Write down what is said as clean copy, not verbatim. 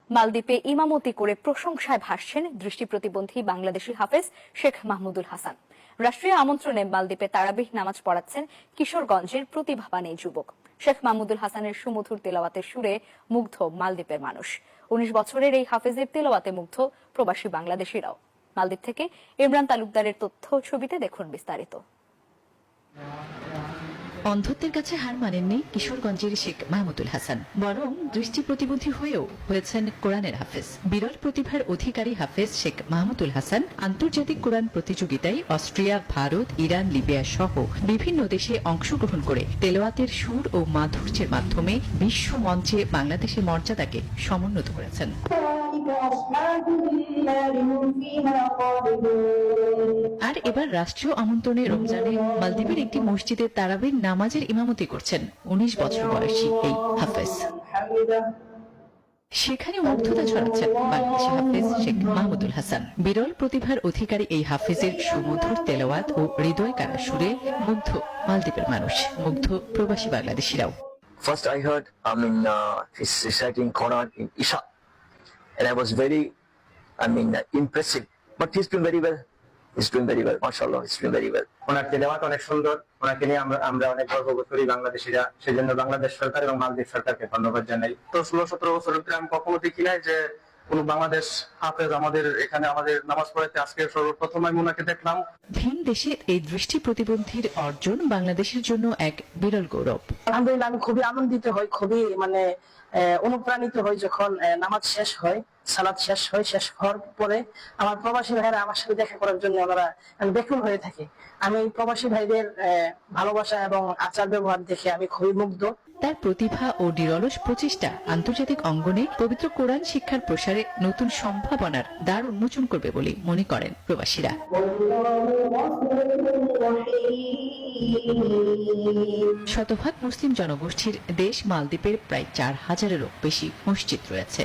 মালদ্বীপে ইমামতি করে প্রশংসায় ভাসছেন দৃষ্টি প্রতিবন্ধী বাংলাদেশি হাফেজ শেখ মাহমুদুল হাসান। রাষ্ট্রীয় আমন্ত্রণে মালদ্বীপে তারাবিহ নামাজ পড়াচ্ছেন কিশোরগঞ্জের প্রতিভাবান এই যুবক। শেখ মাহমুদুল হাসানের সুমধুর তেলাওয়াতের সুরে মুগ্ধ মালদ্বীপের মানুষ। 19 বছরের এই হাফেজের তেলাওয়াতে মুগ্ধ প্রবাসী বাংলাদেশিরাও। মালদ্বীপ থেকে ইমরান তালুকদারের তথ্য ছবিতে দেখুন বিস্তারিত। অন্ধত্বের কাছে হার মানেননি কিশোরগঞ্জের শেখ মাহমুদুল হাসান, বরং দৃষ্টি প্রতিবন্ধী হয়েও হয়েছেন কোরআনের হাফেজ। বিরল প্রতিভার অধিকারী হাফেজ শেখ মাহমুদুল হাসান আন্তর্জাতিক কোরআন প্রতিযোগিতায় অস্ট্রিয়া, ভারত, ইরান, লিবিয়া সহ বিভিন্ন দেশে অংশগ্রহণ করে তেলাওয়াতের সুর ও মাধুর্যের মাধ্যমে বিশ্ব মঞ্চে বাংলাদেশের মর্যাদাকে সমুন্নত করেছেন। আর এবার রাষ্ট্রীয় আমন্ত্রণে রমজানে মালদ্বীপের একটি মসজিদে তারাবির নামাজের ইমামতি করছেন 19 বছর বয়সী এই হাফেজ। সেখানে মুগ্ধতা ছড়াচ্ছেন বাংলাদেশি হাফেজ শেখ মাহমুদুল হাসান। বিরল প্রতিভার অধিকারী এই হাফেজের সুমধুর তেলাওয়াত ও হৃদয় কাড়া সুরে মুগ্ধ মালদ্বীপের মানুষ, মুগ্ধ প্রবাসী বাংলাদেশিরাও। First I heard, he's reciting Quran in Isha, and I was very, impressive. But he's doing very well. He's doing very well. MashaAllah, he's doing very well. ওনার তেলাওয়াত অনেক সুন্দর। ওনাকে নিয়ে আমরা অনেক গর্ববোধ করি বাংলাদেশিরা। সেজন্য বাংলাদেশ সরকার এবং মালদ্বীপ সরকারকে ধন্যবাদ জানাই। তো 16-17 বছরের ভিতরে আমি কখনো দেখি নাই যে কোন বাংলাদেশ হাফেজ আমাদের এখানে আমাদের নামাজ পড়াতে আজকে সর্বপ্রথম আমি ওনাকে দেখলাম। ভিন দেশের এই দৃষ্টি প্রতিবন্ধীর অর্জন বাংলাদেশের জন্য এক বিরল গৌরব। আলহামদুলিল্লাহ, আমি খুবই আনন্দিত হই, খুবই অনুপ্রাণিত হই যখন নামাজ শেষ হয়, সালাত শেষ হয়। শেষ হওয়ার পরে আমার প্রবাসী ভাইরা আমার সাথে দেখা করার জন্য ওনারা ব্যাকুল হয়ে থাকে। আমি প্রবাসী ভাইদের ভালোবাসা এবং আচার ব্যবহার দেখে আমি খুবই মুগ্ধ। তার প্রতিভা ও নিরলস প্রচেষ্টা আন্তর্জাতিক অঙ্গনে পবিত্র কোরআন শিক্ষার প্রসারে নতুন সম্ভাবনার দ্বার উন্মোচন করবে বলে মনে করেন প্রবাসীরা। শতভাগ মুসলিম জনগোষ্ঠীর দেশ মালদ্বীপের প্রায় 4000-এরও বেশি মসজিদ রয়েছে।